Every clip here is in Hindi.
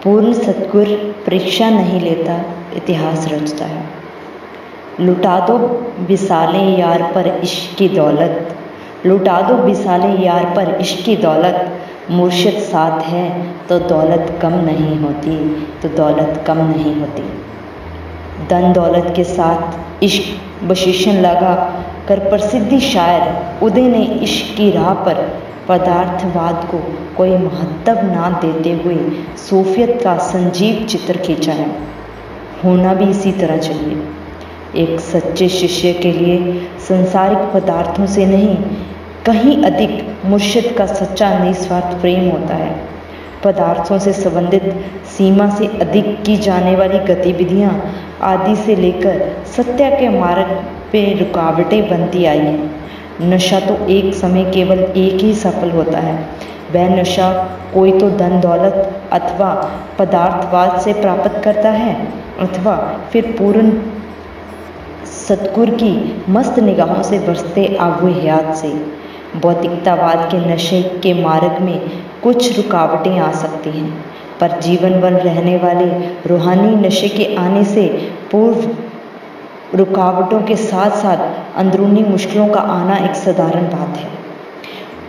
पूर्ण सद्गुर परीक्षा नहीं लेता, इतिहास रचता है। लुटा दो विसालें यार पर इश्क की दौलत, लुटा दो विसालें यार पर इश्क की दौलत। मुर्शिद साथ है तो दौलत कम नहीं होती, तो दौलत कम नहीं होती। धन दौलत के साथ इश्क बशिशन लगा कर प्रसिद्धि शायर उदय ने इश्क की राह पर पदार्थवाद को कोई महत्व ना देते हुए सूफियत का संजीव चित्र खींचा है। होना भी इसी तरह चाहिए। एक सच्चे शिष्य के लिए संसारिक पदार्थों से नहीं, कहीं अधिक मुर्शिद का सच्चा निस्वार्थ प्रेम होता है। पदार्थों से संबंधित सीमा से अधिक की जाने वाली गतिविधियां आदि से लेकर सत्य के मार्ग पे रुकावटें बनती आई हैं। नशा तो एक समय केवल एक ही सफल होता है। वह नशा कोई तो धन दौलत अथवा पदार्थवाद से प्राप्त करता है, अथवा फिर पूर्ण सद्गुर की मस्त निगाहों से बरसते आबू हयात से। भौतिकतावाद के नशे के मार्ग में कुछ रुकावटें आ सकती हैं, पर जीवन भर रहने वाले रूहानी नशे के आने से पूर्व रुकावटों के साथ साथ अंदरूनी मुश्किलों का आना एक साधारण बात है।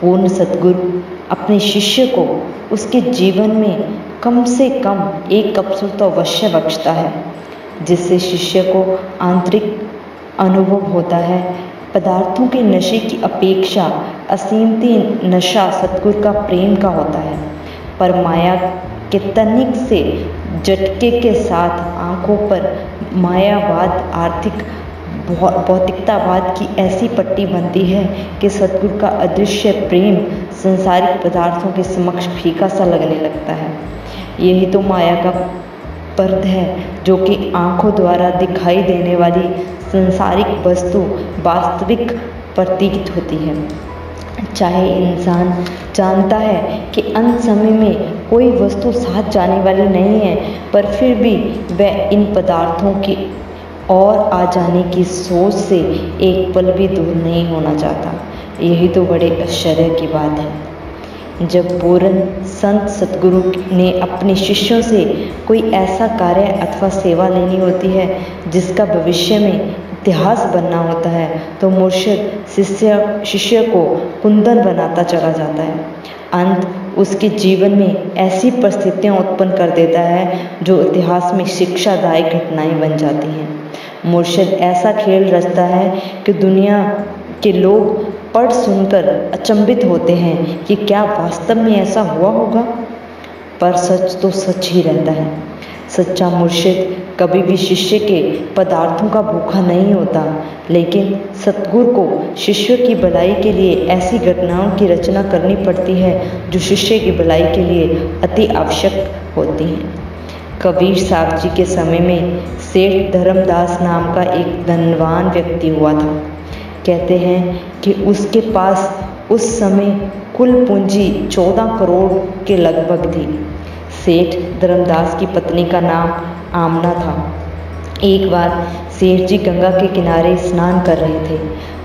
पूर्ण सद्गुरु अपने शिष्य को उसके जीवन में कम से कम एक अवसर तो अवश्य बख्शता है, जिससे शिष्य को आंतरिक अनुभव होता है। पदार्थों के नशे की अपेक्षा असीमती नशा सद्गुरु का प्रेम का होता है, पर माया के तनिक से झटके के साथ आंखों पर मायावाद आर्थिक भौतिकतावाद की ऐसी पट्टी बनती है कि सद्गुरु का अदृश्य प्रेम संसारिक पदार्थों के समक्ष फीका सा लगने लगता है। यही तो माया का पर्द है, जो कि आंखों द्वारा दिखाई देने वाली संसारिक वस्तु वास्तविक प्रतीत होती है। चाहे इंसान जानता है कि अंत समय में कोई वस्तु साथ जाने वाली नहीं है, पर फिर भी वह इन पदार्थों की और आ जाने की सोच से एक पल भी दूर नहीं होना चाहता। यही तो बड़े आश्चर्य की बात है। जब पूर्ण संत सद्गुरु ने अपने शिष्यों से कोई ऐसा कार्य अथवा सेवा लेनी होती है जिसका भविष्य में इतिहास बनना होता है, तो मुर्शिद शिष्य को कुंदन बनाता चला जाता है। अंत उसके जीवन में ऐसी परिस्थितियां उत्पन्न कर देता है जो इतिहास में शिक्षादायक घटनाएं बन जाती हैं। मुर्शिद ऐसा खेल रचता है कि दुनिया के लोग पढ़ सुनकर अचंभित होते हैं कि क्या वास्तव में ऐसा हुआ होगा, पर सच तो सच ही रहता है। सच्चा मुर्शिद कभी भी शिष्य के पदार्थों का भूखा नहीं होता, लेकिन सद्गुरु को शिष्य की भलाई के लिए ऐसी घटनाओं की रचना करनी पड़ती है जो शिष्य की भलाई के लिए अति आवश्यक होती हैं। कबीर साहब जी के समय में सेठ धर्मदास नाम का एक धनवान व्यक्ति हुआ था। कहते हैं कि उसके पास उस समय कुल पूंजी 14 करोड़ के लगभग थी। सेठ धर्मदास की पत्नी का नाम आमना था। एक बार सेठ जी गंगा के किनारे स्नान कर रहे थे।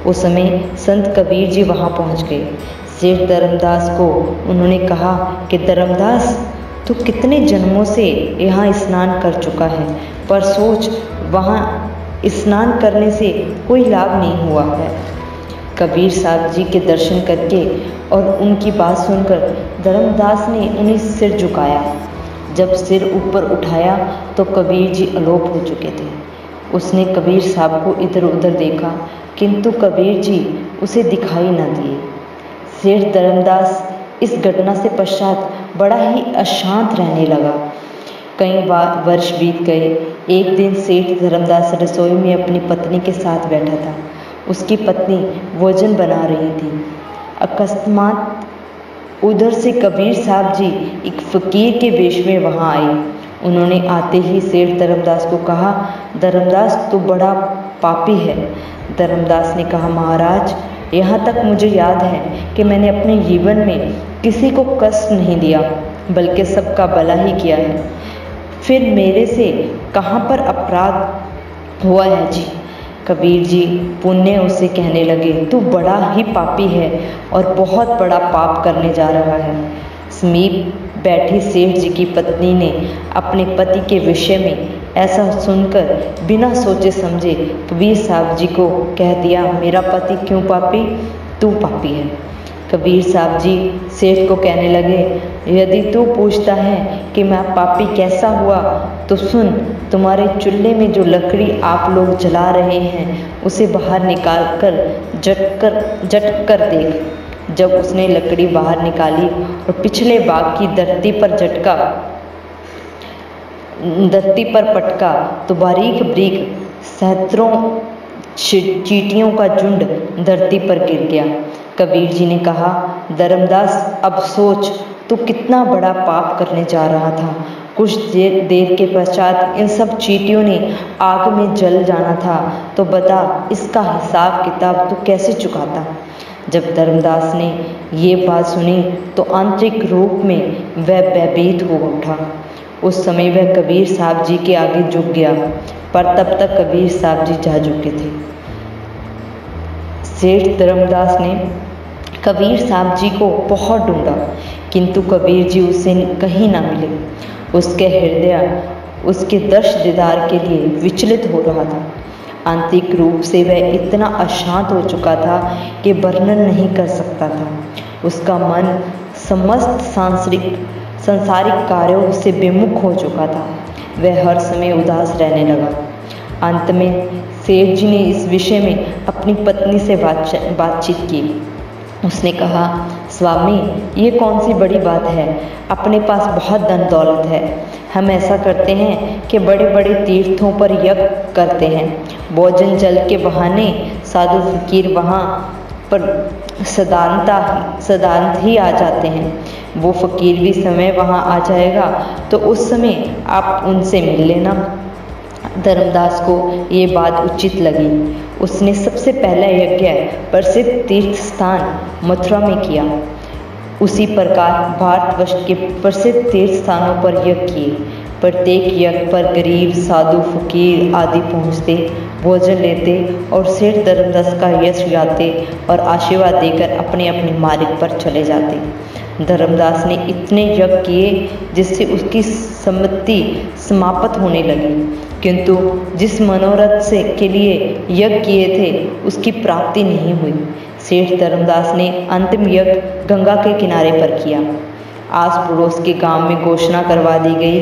उस समय संत कबीर जी वहां पहुंच गए। सेठ धर्मदास को उन्होंने कहा कि धर्मदास, तू कितने जन्मों से यहाँ स्नान कर चुका है, पर सोच वहाँ स्नान करने से कोई लाभ नहीं हुआ है। कबीर साहब जी के दर्शन करके और उनकी बात सुनकर धर्मदास ने उन्हें सिर झुकाया। जब सिर ऊपर उठाया तो कबीर जी अलोप हो चुके थे। उसने कबीर साहब को इधर उधर देखा, किंतु कबीर जी उसे दिखाई न दिए। सेठ धर्मदास इस घटना से पश्चात बड़ा ही अशांत रहने लगा। कई बार वर्ष बीत गए। एक दिन सेठ धर्मदास रसोई में अपनी पत्नी के साथ बैठा था। उसकी पत्नी भोजन बना रही थी। अकस्मात उधर से कबीर साहब जी एक फकीर के वेश में वहां आए। उन्होंने आते ही सेठ धर्मदास को कहा, धर्मदास तू बड़ा पापी है। धर्मदास ने कहा, महाराज, यहाँ तक मुझे याद है कि मैंने अपने जीवन में किसी को कष्ट नहीं दिया, बल्कि सबका भला ही किया है। फिर मेरे से कहाँ पर अपराध हुआ है जी? कबीर जी पुण्य उसे कहने लगे, तू बड़ा ही पापी है और बहुत बड़ा पाप करने जा रहा है। समीप बैठी सेठ जी की पत्नी ने अपने पति के विषय में ऐसा सुनकर बिना सोचे समझे कबीर साहब जी को कह दिया, मेरा पति क्यों पापी? तू पापी है। कबीर साहब जी सेठ को कहने लगे, यदि तू पूछता है कि मैं पापी कैसा हुआ तो सुन, तुम्हारे चूल्हे में जो लकड़ी आप लोग जला रहे हैं उसे बाहर निकाल कर झट कर देख। जब उसने लकड़ी बाहर निकाली और पिछले बाग की धरती पर पटका तो बारीक बारीक सहस्त्रों चींटियों का झुंड धरती पर गिर गया। कबीर जी ने कहा, धर्मदास अब सोच, तू कितना बड़ा पाप करने जा रहा था। कुछ देर के पश्चात इन सब चींटियों ने आग में जल जाना था, तो बता इसका हिसाब किताब तू कैसे चुकाता। जब धर्मदास ने ये बात सुनी तो आंतरिक रूप में वह भयभीत हो उठा। उस समय वह कबीर साहब जी के आगे झुक गया, पर तब तक कबीर साहब जी जा चुके थे। सेठ धर्मदास ने कबीर साहब जी को बहुत ढूंढा, किंतु कबीर जी उसे कहीं ना मिले। उसके हृदय उसके दर्श दीदार के लिए विचलित हो रहा था। आंतरिक रूप से वह इतना अशांत हो चुका था कि वर्णन नहीं कर सकता था। उसका मन समस्त सांसारिक कार्यों से विमुख हो चुका था। वह हर समय उदास रहने लगा। अंत में सेठ जी ने इस विषय में अपनी पत्नी से बातचीत की। उसने कहा, स्वामी ये कौन सी बड़ी बात है, अपने पास बहुत धन दौलत है। हम ऐसा करते हैं कि बड़े बड़े तीर्थों पर यज्ञ करते हैं, भोजन जल के बहाने साधु फकीर वहाँ पर सदांत ही आ जाते हैं। वो फकीर भी समय वहाँ आ जाएगा तो उस समय आप उनसे मिल लेना। धर्मदास को ये बात उचित लगी। उसने सबसे पहला यज्ञ प्रसिद्ध तीर्थ स्थान मथुरा में किया। उसी प्रकार भारतवर्ष के प्रसिद्ध तीर्थ स्थानों पर यज्ञ किए। प्रत्येक यज्ञ पर गरीब साधु फकीर आदि पहुँचते, भोजन लेते और सेठ धर्मदास का यश गाते और आशीर्वाद देकर अपने अपने मार्ग पर चले जाते। धर्मदास ने इतने यज्ञ किए जिससे उसकी सम्मति समाप्त होने लगी, किंतु जिस मनोरथ से के लिए यज्ञ किए थे उसकी प्राप्ति नहीं हुई। सेठ धर्मदास ने अंतिम यज्ञ गंगा के किनारे पर किया। आस पड़ोस के गांव में घोषणा करवा दी गई।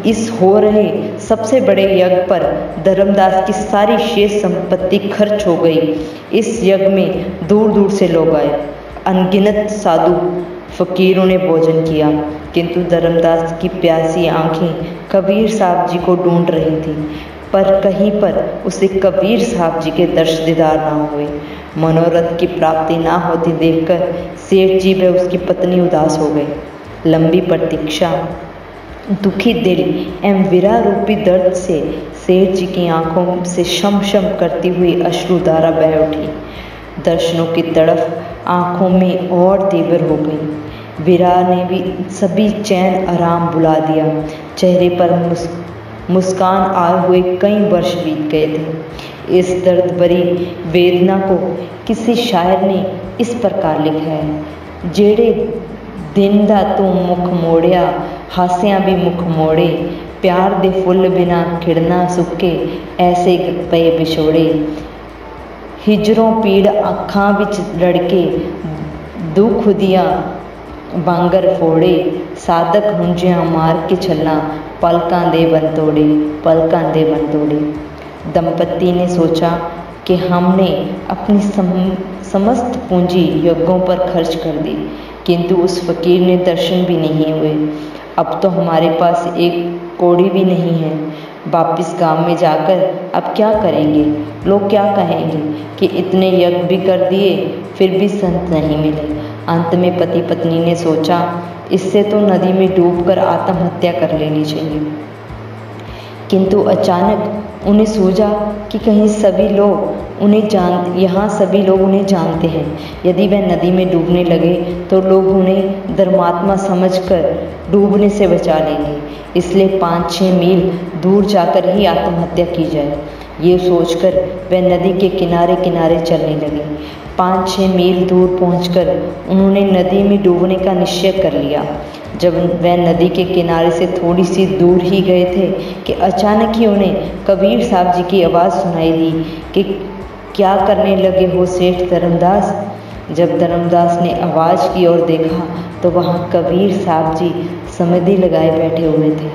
इस हो रहे सबसे बड़े यज्ञ पर धर्मदास की सारी शेष संपत्ति खर्च हो गई। इस यज्ञ में दूर दूर से लोग आए। अनगिनत साधु फकीरों ने भोजन किया, किंतु धर्मदास की प्यासी आंखें कबीर साहब जी को ढूंढ रही थी, पर कहीं पर उसे कबीर साहब जी के दर्श दीदार ना हुए। मनोरथ की प्राप्ति ना होती देखकर सेठ जी व उसकी पत्नी उदास हो गए। लंबी प्रतीक्षा, दुखी दिल एवं विरह रूपी दर्द से सेठ जी की आंखों से शम शम करती हुई अश्रुधारा बह उठी। दर्शनों की तड़फ आंखों में और तीव्र हो गई। विरह ने भी सभी चैन आराम बुला दिया। चेहरे पर मुस्कान आए हुए कई वर्ष बीत गए थे। इस दर्द भरी वेदना को किसी शायर ने इस प्रकार लिखा है, जेड़े दिन दा तू मुख मोड़िया, हासियां भी मुख मोड़े, प्यार दे फुल बिना खिड़ना सुके, ऐसे पे विछोड़े। हिजरों पीड़ अखां विच लड़के, दुख दिया बांगर फोड़े, साधक हुंजियां मार के छलना, पलकां दे बन तोड़े, पलकां दे बन तोड़े। दंपति ने सोचा कि हमने अपनी समस्त पूंजी यज्ञों पर खर्च कर दी, किंतु उस फकीर ने दर्शन भी नहीं हुए। अब तो हमारे पास एक कौड़ी भी नहीं है। वापिस गांव में जाकर अब क्या करेंगे? लोग क्या कहेंगे कि इतने यज्ञ भी कर दिए फिर भी संत नहीं मिले। अंत में पति पत्नी ने सोचा, इससे तो नदी में डूबकर आत्महत्या कर लेनी चाहिए। किंतु अचानक उन्हें सूझा कि कहीं सभी लोग उन्हें जानते हैं। यदि वह नदी में डूबने लगे तो लोग उन्हें धर्मात्मा समझकर डूबने से बचा लेंगे। इसलिए 5-6 मील दूर जाकर ही आत्महत्या की जाए। ये सोचकर वह नदी के किनारे किनारे चलने लगे। 5-6 मील दूर पहुंचकर उन्होंने नदी में डूबने का निश्चय कर लिया। जब वह नदी के किनारे से थोड़ी सी दूर ही गए थे कि अचानक ही उन्हें कबीर साहब जी की आवाज़ सुनाई दी कि क्या करने लगे हो सेठ धर्मदास। जब धर्मदास ने आवाज़ की और देखा तो वहाँ कबीर साहब जी समाधि लगाए बैठे हुए थे।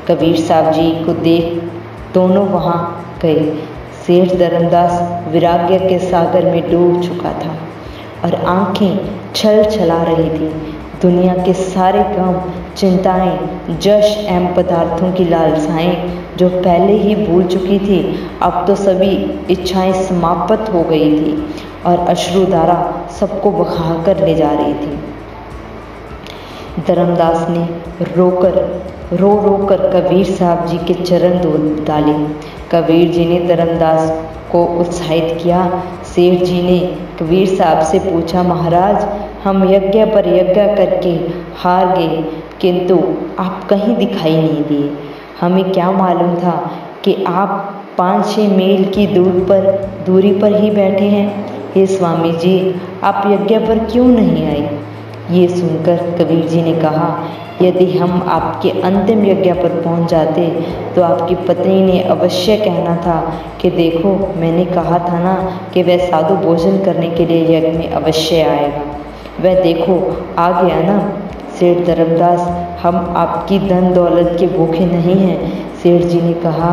कबीर साहब जी को देख दोनों वहाँ गए। सेठ धर्मदास वैराग्य के सागर में डूब चुका था और आंखें छल छला रही थी। दुनिया के सारे गम, चिंताएं, जश एवं पदार्थों की लालसाएं जो पहले ही भूल चुकी थी, अब तो सभी इच्छाएं समाप्त हो गई थी और अश्रुधारा सबको बहाकर ले जा रही थी। धर्मदास ने रो रो कर कबीर साहब जी के चरण धो डाले। कबीर जी ने धर्मदास को उत्साहित किया। सेठ जी ने कबीर साहब से पूछा, महाराज, हम यज्ञ पर यज्ञ करके हार गए, किंतु आप कहीं दिखाई नहीं दिए। हमें क्या मालूम था कि आप 5-6 मील की दूरी पर ही बैठे हैं। हे स्वामी जी, आप यज्ञ पर क्यों नहीं आए? ये सुनकर कबीर जी ने कहा, यदि हम आपके अंतिम यज्ञ पर पहुंच जाते तो आपकी पत्नी ने अवश्य कहना था कि देखो, मैंने कहा था ना कि वह साधु भोजन करने के लिए यज्ञ में अवश्य आएगा। वह देखो आ गया ना। सेठ धर्मदास, हम आपकी धन दौलत के भूखे नहीं हैं। सेठ जी ने कहा,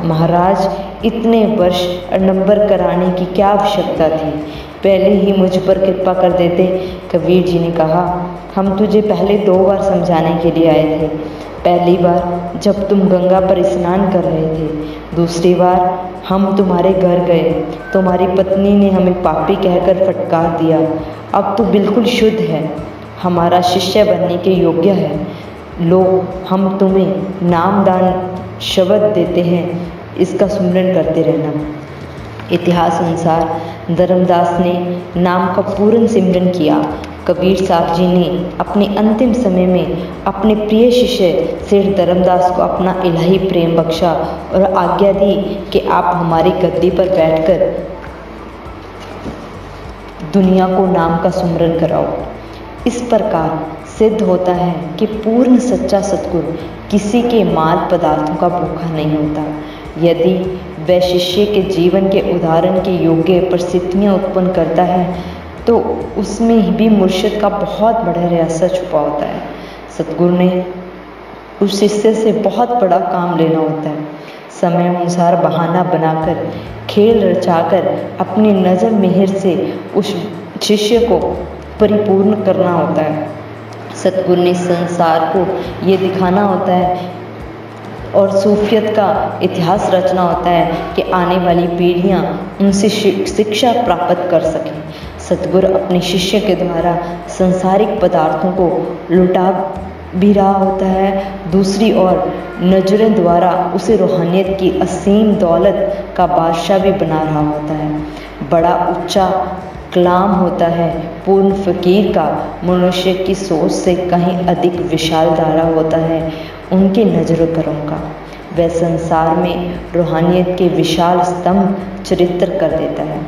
महाराज, इतने वर्ष आडंबर कराने की क्या आवश्यकता थी? पहले ही मुझ पर कृपा कर देते। कबीर जी ने कहा, हम तुझे पहले 2 बार समझाने के लिए आए थे। पहली बार जब तुम गंगा पर स्नान कर रहे थे, दूसरी बार हम तुम्हारे घर गए, तुम्हारी पत्नी ने हमें पापी कहकर फटकार दिया। अब तो बिल्कुल शुद्ध है, हमारा शिष्य बनने के योग्य है। लो, हम तुम्हें नामदान शब्द देते हैं, इसका सुमिरन करते रहना। इतिहास अनुसार धर्मदास ने नाम का पूर्ण सिमरन किया। कबीर साहब जी ने अपने अंतिम समय में अपने प्रिय शिष्य सेठ धर्मदास को अपना इलाही प्रेम बख्शा और आज्ञा दी कि आप हमारी गद्दी पर बैठकर दुनिया को नाम का सुमिरन कराओ। इस प्रकार सिद्ध होता है कि पूर्ण सच्चा सद्गुरु किसी के माल पदार्थों का भूखा नहीं होता। यदि वह शिष्य के जीवन के उदाहरण के योग्य परिस्थितियाँ उत्पन्न करता है तो उसमें भी मुर्शिद का बहुत बड़ा रहस्य छुपा होता है। सद्गुरु ने उस शिष्य से बहुत बड़ा काम लेना होता है। समय अनुसार बहाना बनाकर, खेल रचाकर अपनी नज़र मेहर से उस शिष्य को परिपूर्ण करना होता है। सद्गुरु ने संसार को ये दिखाना होता है और सूफियत का इतिहास रचना होता है कि आने वाली पीढ़ियाँ उनसे शिक्षा प्राप्त कर सकें। सद्गुरु अपने शिष्य के द्वारा संसारिक पदार्थों को लुटा भी रहा होता है, दूसरी ओर नजरों द्वारा उसे रूहानियत की असीम दौलत का बादशाह भी बना रहा होता है। बड़ा ऊंचा कलाम होता है पूर्ण फकीर का, मनुष्य की सोच से कहीं अधिक विशाल धारा होता है उनके नजरों करों का। वह संसार में रूहानियत के विशाल स्तंभ चरित्र कर देता है।